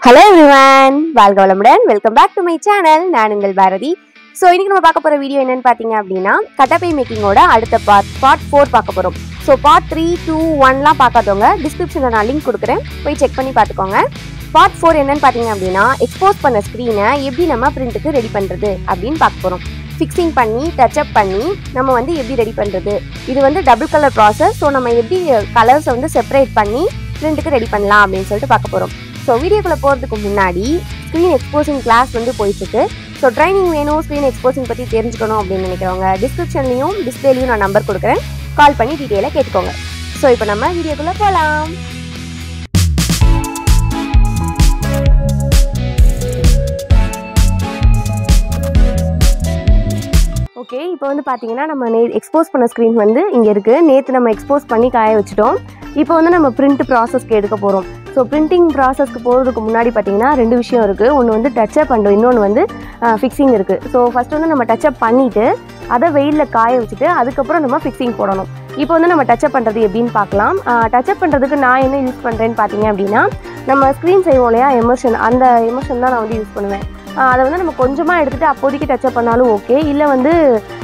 Hello everyone, welcome back to my channel. நான் உங்கள் Bharathi. So இன்னைக்கு நம்ம பார்க்க போற வீடியோ என்னன்னு பாத்தீங்க அப்படினா கட்டப்பை மேக்கிங்கோட அடுத்த பார்ட் 4 பார்க்க போறோம். So part 3, 2, 1லாம் பார்க்காதவங்க டிஸ்கிரிப்ஷன்ல நான் லிங்க் கொடுக்கிறேன். போய் செக் பண்ணி பாத்துக்கோங்க. Part 4 என்னன்னு பாத்தீங்க அப்படினா எக்ஸ்போஸ் பண்ண ஸ்கிரீனை எப்படி நம்ம பிரிண்ட்க்கு ரெடி பண்றது அப்படினு பார்க்க போறோம். ஃபிக்ஸிங் பண்ணி டச் அப் பண்ணி நம்ம வந்து எப்படி ரெடி பண்றது. இது வந்து டபுள் கலர் process. So நம்ம எப்படி கலர்ஸ் வந்து செப்பரேட் பண்ணி பிரிண்ட்க்கு ரெடி பண்ணலாம் அப்படினு சொல்லிட்டு பார்க்க போறோம். ஸோ வீடியோக்குள்ளே போகிறதுக்கு முன்னாடி ஸ்க்ரீன் எக்ஸ்போசிங் கிளாஸ் வந்து போயிட்டுருக்கு. ஸோ ட்ரைனிங் வேணும், ஸ்க்ரீன் எக்ஸ்போசிங் பற்றி தெரிஞ்சுக்கணும் அப்படின்னு நினைக்கிறவங்க டிஸ்கிரிப்ஷன்லையும் டிஸ்பிளேலையும் நான் நம்பர் கொடுக்குறேன். கால் பண்ணி டீட்டெயிலாக கேட்டுக்கோங்க. ஸோ இப்போ நம்ம வீடியோக்குள்ளே போகலாம். ஓகே, இப்போ வந்து பார்த்தீங்கன்னா நம்ம எக்ஸ்போஸ் பண்ண ஸ்க்ரீன் வந்து இங்கே இருக்குது. நேற்று நம்ம எக்ஸ்போஸ் பண்ணி காய வச்சுட்டோம். இப்போ வந்து நம்ம பிரிண்ட் ப்ராசஸ்க்கு எடுக்க போகிறோம். ஸோ பிரிண்டிங் ப்ராசஸ்க்கு போகிறதுக்கு முன்னாடி பார்த்தீங்கன்னா 2 விஷயம் இருக்குது. ஒன்று வந்து டச்சப் அண்ட் இன்னொன்று வந்து ஃபிக்ஸிங் இருக்குது. ஸோ ஃபஸ்ட்டு வந்து நம்ம டச்சப் பண்ணிவிட்டு அதை வெயிலில் காய வச்சுட்டு அதுக்கப்புறம் நம்ம ஃபிக்ஸிங் போடணும். இப்போ வந்து நம்ம டச்சப் பண்ணுறது எப்படின்னு பார்க்கலாம். டச்சப் பண்ணுறதுக்கு நான் என்ன யூஸ் பண்ணுறேன்னு பார்த்தீங்க அப்படின்னா நம்ம ஸ்க்ரீன் செய்வோம் இல்லையா, எமர்ஷன், அந்த எமர்ஷன் தான் நான் வந்து யூஸ் பண்ணுவேன். அதை வந்து நம்ம கொஞ்சமாக எடுத்துகிட்டு அப்போதைக்கு டச்சப் பண்ணாலும் ஓகே. இல்லை வந்து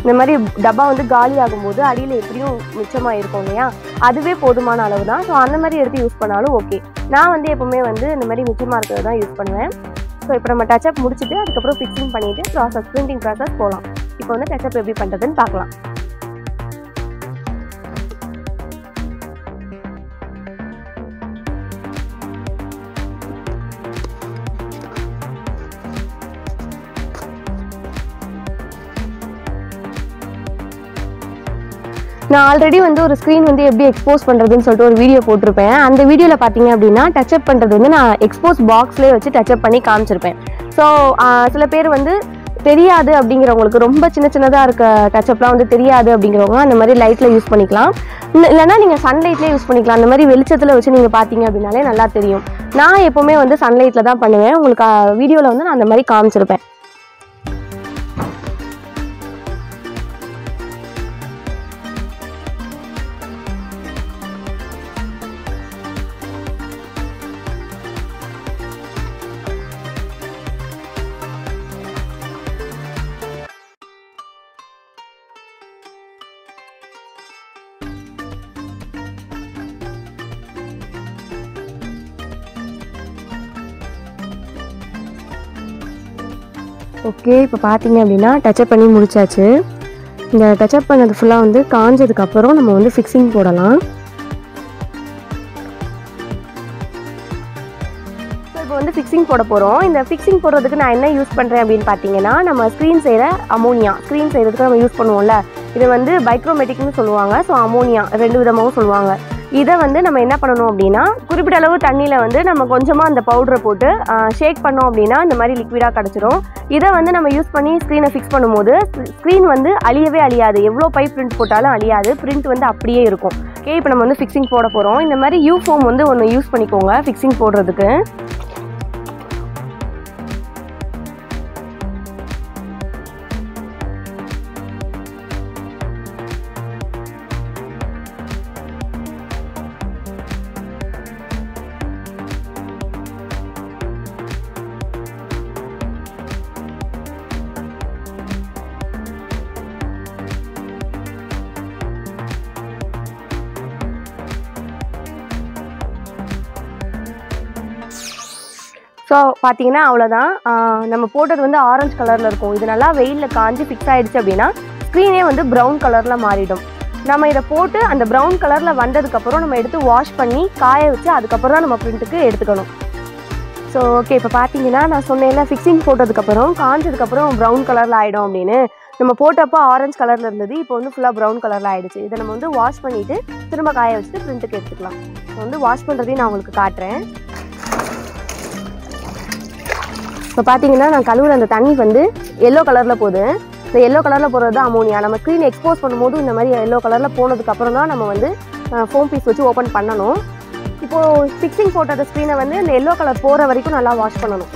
இந்த மாதிரி டப்பா வந்து காலி ஆகும்போது அடியில் எப்படியும் மிச்சமாக இருக்கும் இல்லையா, அதுவே போதுமான அளவு தான். ஸோ அந்த மாதிரி எடுத்து யூஸ் பண்ணாலும் ஓகே. நான் வந்து எப்போவுமே வந்து இந்த மாதிரி மிச்சமாக இருக்கிறது தான் யூஸ் பண்ணுவேன். ஸோ இப்போ நம்ம டச்சப் முடிச்சுட்டு அதுக்கப்புறம் ஃபிக்ஸிங் பண்ணிவிட்டு பிரிண்டிங் ப்ராசஸ் போகலாம். இப்போ வந்து டச்சப் எப்படி பண்ணுறதுன்னு பார்க்கலாம். நான் ஆல்ரெடி வந்து ஒரு ஸ்க்ரீன் வந்து எப்படி எக்ஸ்போஸ் பண்ணுறதுன்னு சொல்லிட்டு ஒரு வீடியோ போட்டிருப்பேன். அந்த வீடியோவில் பார்த்தீங்க அப்படின்னா டச்சப் பண்ணுறது வந்து நான் எக்ஸ்போஸ் பாக்ஸ்லேயே வச்சு டச்சப் பண்ணி காமிச்சிருப்பேன். ஸோ சில பேர் வந்து தெரியாது அப்படிங்கிறவங்களுக்கு, ரொம்ப சின்னதாக இருக்க டச்சப்லாம் வந்து தெரியாது அப்படிங்கிறவங்க அந்த மாதிரி லைட்டில் யூஸ் பண்ணிக்கலாம். இல்லைனா நீங்கள் சன்லைட்லேயே யூஸ் பண்ணிக்கலாம். அந்த மாதிரி வெளிச்சத்தில் வச்சு நீங்கள் பார்த்தீங்க அப்படின்னாலே நல்லா தெரியும். நான் எப்போவுமே வந்து சன்லைட்டில் தான் பண்ணுவேன். உங்களுக்கு வீடியோவில் வந்து நான் அந்த மாதிரி காமிச்சிருப்பேன். ஓகே, இப்போ பார்த்தீங்க அப்படின்னா டச்சப் பண்ணி முடிச்சாச்சு. இந்த டச்சப் பண்ணது ஃபுல்லாக வந்து காஞ்சதுக்கப்புறம் நம்ம வந்து ஃபிக்ஸிங் போடலாம். ஸோ இப்போ வந்து ஃபிக்ஸிங் போட போகிறோம். இந்த ஃபிக்ஸிங் போடுறதுக்கு நான் என்ன யூஸ் பண்ணுறேன் அப்படின்னு பார்த்தீங்கன்னா நம்ம ஸ்க்ரீன் செய்கிற அமோனியா, ஸ்க்ரீன் செய்கிறதுக்கு நம்ம யூஸ் பண்ணுவோம்ல, இது வந்து பைக்ரோமெட்டிக்னு சொல்லுவாங்க. ஸோ அமோனியா 2 விதமாகவும் சொல்லுவாங்க. இதை வந்து நம்ம என்ன பண்ணணும் அப்படின்னா குறிப்பிட்ட அளவு தண்ணியில் வந்து நம்ம கொஞ்சமாக அந்த பவுடரை போட்டு ஷேக் பண்ணோம் அப்படின்னா இந்த மாதிரி லிக்விடாக கிடச்சிரும். இதை வந்து நம்ம யூஸ் பண்ணி ஸ்க்ரீனை ஃபிக்ஸ் பண்ணும்போது ஸ்க்ரீன் வந்து அழியவே அழியாது. எவ்வளோ பைப் பிரிண்ட் போட்டாலும் அழியாது. பிரிண்ட் வந்து அப்படியே இருக்கும். ஓகே, இப்போ நம்ம வந்து ஃபிக்ஸிங் போட போகிறோம். இந்த மாதிரி யூஃபோம் வந்து ஒன்று யூஸ் பண்ணிக்கோங்க ஃபிக்ஸிங் போடுறதுக்கு. ஸோ பார்த்தீங்கன்னா அவ்வளோதான். நம்ம போட்டது வந்து ஆரஞ்சு கலரில் இருக்கும். இது நல்லா வெயிலில் காஞ்சி ஃபிக்ஸ் ஆகிடுச்சு அப்படின்னா ஸ்க்ரீனே வந்து ப்ரௌன் கலரில் மாறிடும். நம்ம இதை போட்டு அந்த ப்ரௌன் கலரில் வந்ததுக்கப்புறம் நம்ம எடுத்து வாஷ் பண்ணி காய வச்சு அதுக்கப்புறம் தான் நம்ம பிரிண்ட்டுக்கு எடுத்துக்கணும். ஸோ ஓகே, இப்போ பார்த்தீங்கன்னா நான் சொன்னேன்ல ஃபிக்ஸிங் போட்டதுக்கப்புறம் காஞ்சதுக்கப்புறம் ப்ரௌன் கலரில் ஆகிடும் அப்படின்னு. நம்ம போட்டப்போ ஆரஞ்சு கலரில் இருந்தது, இப்போ வந்து ஃபுல்லாக ப்ரௌன் கலரில் ஆகிடுச்சு. இதை நம்ம வந்து வாஷ் பண்ணிவிட்டு திரும்ப காய வச்சுட்டு பிரிண்ட்டுக்கு எடுத்துக்கலாம். ஸோ வந்து வாஷ் பண்ணுறதையும் நான் உங்களுக்கு காட்டுறேன். இப்போ பார்த்தீங்கன்னா நான் கழுவுற அந்த தண்ணி வந்து எல்லோ கலரில் போகுது. இந்த எல்லோ கலரில் போகிறது தான் அமோனியா. நம்ம ஸ்க்ரீன் எக்ஸ்போஸ் பண்ணும்போது இந்த மாதிரி எல்லோ கலரில் போனதுக்கப்புறம் தான் நம்ம வந்து ஃபோம் பீஸ் வச்சு ஓப்பன் பண்ணணும். இப்போது ஃபிக்ஸிங் போட்ட ஸ்க்ரீனை வந்து இந்த எல்லோ கலர் போகிற வரைக்கும் நல்லா வாஷ் பண்ணணும்.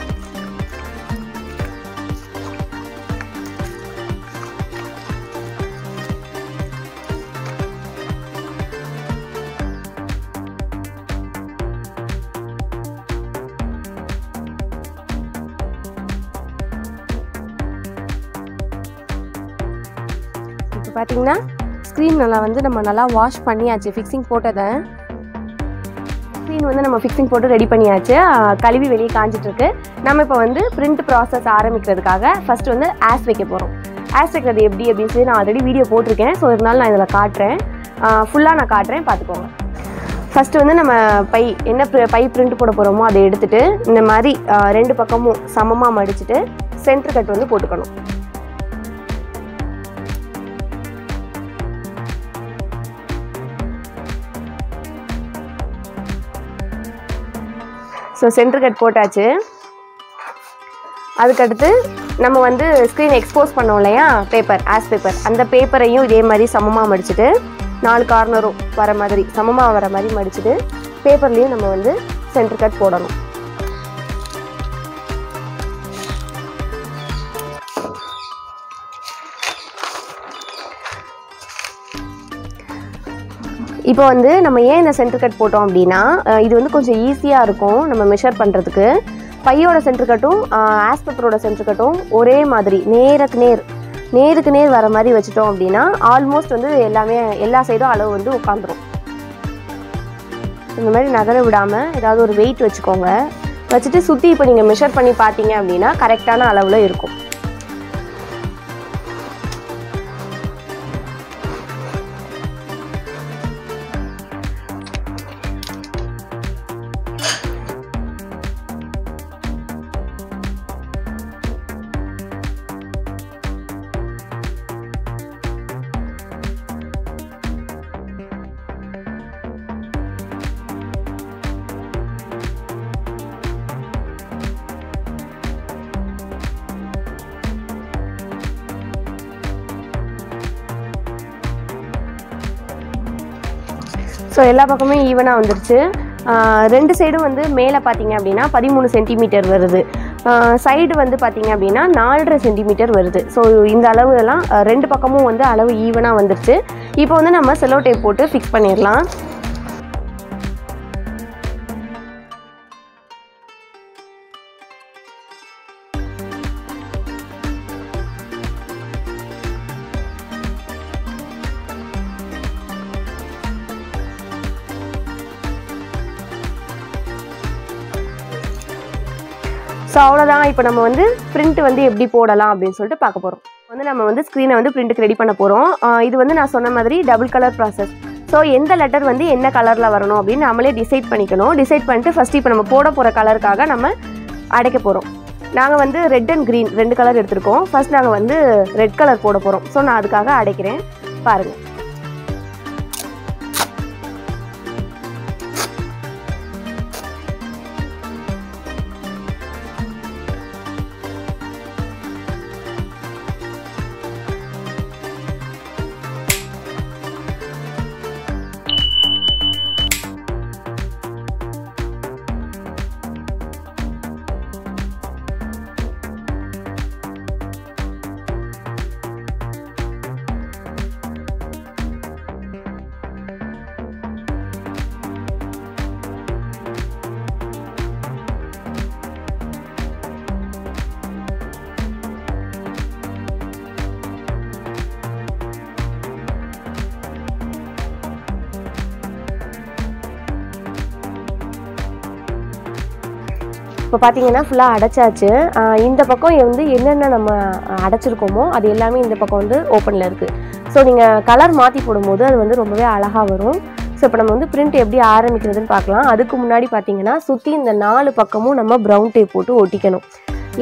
இப்போ பார்த்தீங்கன்னா ஸ்க்ரீன் நல்லா வந்து நம்ம நல்லா வாஷ் பண்ணியாச்சு. ஃபிக்ஸிங் போட்டதை ஸ்க்ரீன் வந்து நம்ம ஃபிக்ஸிங் போட்டு ரெடி பண்ணியாச்சு. கழுவி வெளியே காஞ்சிட்ருக்கு. நம்ம இப்போ வந்து பிரிண்ட் ப்ராசஸ் ஆரம்பிக்கிறதுக்காக ஃபஸ்ட்டு வந்து ஆஸ் வைக்க போகிறோம். ஆஸ் வைக்கிறது எப்படி அப்படின்னு சொல்லி நான் ஆல்ரெடி வீடியோ போட்டிருக்கேன். ஸோ இருந்தாலும் நான் இதில் காட்டுறேன், ஃபுல்லாக நான் காட்டுறேன், பார்த்துக்கோங்க. ஃபஸ்ட்டு வந்து நம்ம என்ன பை பிரிண்ட் போட போகிறோமோ அதை எடுத்துகிட்டு இந்த மாதிரி 2 பக்கமும் சமமாக மடிச்சுட்டு சென்டர் கட் வந்து போட்டுக்கணும். ஸோ சென்டர் கட் போட்டாச்சு. அதுக்கடுத்து நம்ம வந்து ஸ்க்ரீன் எக்ஸ்போஸ் பண்ணோம் இல்லையா, பேப்பர், ஆஸ் பேப்பர், அந்த பேப்பரையும் இதே மாதிரி சமமாக மடிச்சுட்டு 4 கார்னரும் வர மாதிரி சமமாக வர மாதிரி மடிச்சுட்டு பேப்பர்லேயும் நம்ம வந்து சென்டர் கட் போடணும். இப்போ வந்து நம்ம ஏன் இந்த சென்டர் கட் போட்டோம் அப்படின்னா, இது வந்து கொஞ்சம் ஈஸியாக இருக்கும் நம்ம மெஷர் பண்ணுறதுக்கு. பையோட சென்டர் கட்டும் ஆஸ் பேப்பரோட சென்டர் கட்டும் ஒரே மாதிரி நேருக்கு நேர் வர மாதிரி வச்சுட்டோம் அப்படின்னா ஆல்மோஸ்ட் வந்து எல்லா சைடும் அளவு வந்து உட்காந்துரும். இந்த மாதிரி நகர விடாமல் ஏதாவது ஒரு வெயிட் வச்சுக்கோங்க. வச்சுட்டு சுற்றி இப்போ நீங்கள் மெஷர் பண்ணி பார்த்தீங்க அப்படின்னா கரெக்டான அளவில் இருக்கும். ஸோ எல்லா பக்கமும் ஈவனாக வந்துருச்சு. 2 சைடும் வந்து மேலே பார்த்தீங்க அப்படின்னா 13 சென்டிமீட்டர் வருது. சைடு வந்து பார்த்தீங்க அப்படின்னா 4.5 சென்டிமீட்டர் வருது. ஸோ இந்த அளவு எல்லாம் 2 பக்கமும் வந்து அளவு ஈவனாக வந்துருச்சு. இப்போ வந்து நம்ம செல்லோ டேப் போட்டு ஃபிக்ஸ் பண்ணிடலாம். ஸோ அவ்வளோதான். இப்போ நம்ம வந்து பிரிண்ட் வந்து எப்படி போடலாம் அப்படின்னு சொல்லிட்டு பார்க்க போகிறோம். வந்து நம்ம வந்து ஸ்க்ரீனை வந்து பிரிண்ட்டுக்கு ரெடி பண்ண போகிறோம். இது வந்து நான் சொன்ன மாதிரி டபுள் கலர் ப்ராசஸ். ஸோ எந்த லெட்டர் வந்து என்ன கலரில் வரணும் அப்படின்னு நம்மளே டிசைட் பண்ணிக்கணும். டிசைட் பண்ணிட்டு ஃபஸ்ட்டு இப்போ நம்ம போட போகிற கலருக்காக நம்ம அடைக்க போகிறோம். நாங்கள் வந்து ரெட் அண்ட் க்ரீன் 2 கலர் எடுத்திருக்கோம். ஃபஸ்ட் நாங்கள் வந்து ரெட் கலர் போட போகிறோம். ஸோ நான் அதுக்காக அடைக்கிறேன், பாருங்கள். இப்போ பார்த்தீங்கன்னா ஃபுல்லாக அடைச்சாச்சு. இந்த பக்கம் வந்து என்னென்ன நம்ம அடைச்சிருக்கோமோ அது எல்லாமே இந்த பக்கம் வந்து ஓப்பனில் இருக்குது. ஸோ நீங்கள் கலர் மாற்றி போடும்போது அது வந்து ரொம்பவே அழகாக வரும். ஸோ இப்போ நம்ம வந்து பிரிண்ட் எப்படி ஆரம்பிக்கிறதுன்னு பார்க்கலாம். அதுக்கு முன்னாடி பார்த்தீங்கன்னா சுற்றி இந்த 4 பக்கமும் நம்ம ப்ரௌன் டேப் போட்டு ஒட்டிக்கணும்.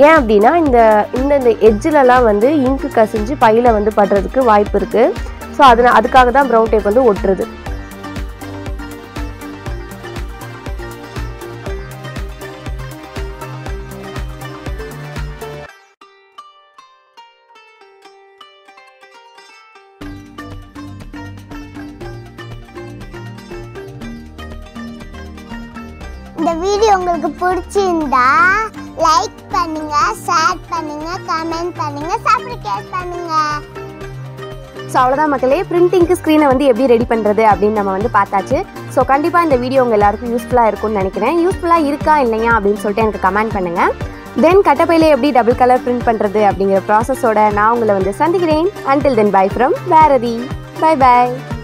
ஏன் அப்படின்னா இந்த எட்ஜிலலாம் வந்து இங்கு கசிஞ்சு பையில் வந்து படுறதுக்கு வாய்ப்பு இருக்குது. ஸோ அதுக்காக தான் ப்ரௌன் டேப் வந்து ஒட்டுறது. இந்த வீடியோ உங்களுக்கு பிடிச்சிருந்தா லைக் பண்ணுங்க, ஷேர் பண்ணுங்க, கமெண்ட் பண்ணுங்க, சப்ஸ்கிரைப் பண்ணுங்க. ஸோ அவ்வளோதான் மக்களே, பிரிண்டிங்க்கு ஸ்க்ரீனை வந்து எப்படி ரெடி பண்ணுறது அப்படின்னு நம்ம வந்து பார்த்தாச்சு. ஸோ கண்டிப்பாக இந்த வீடியோ உங்கள் எல்லாருக்கும் யூஸ்ஃபுல்லாக இருக்கும்னு நினைக்கிறேன். யூஸ்ஃபுல்லாக இருக்கா இல்லையா அப்படின்னு சொல்லிட்டு எனக்கு கமெண்ட் பண்ணுங்கள். தென் கட்டப்பையில எப்படி டபுள் கலர் பிரிண்ட் பண்ணுறது அப்படிங்கிற ப்ராசஸோட நான் உங்களை வந்து சந்திக்கிறேன். Until then, bye from Bharathi. Bye bye.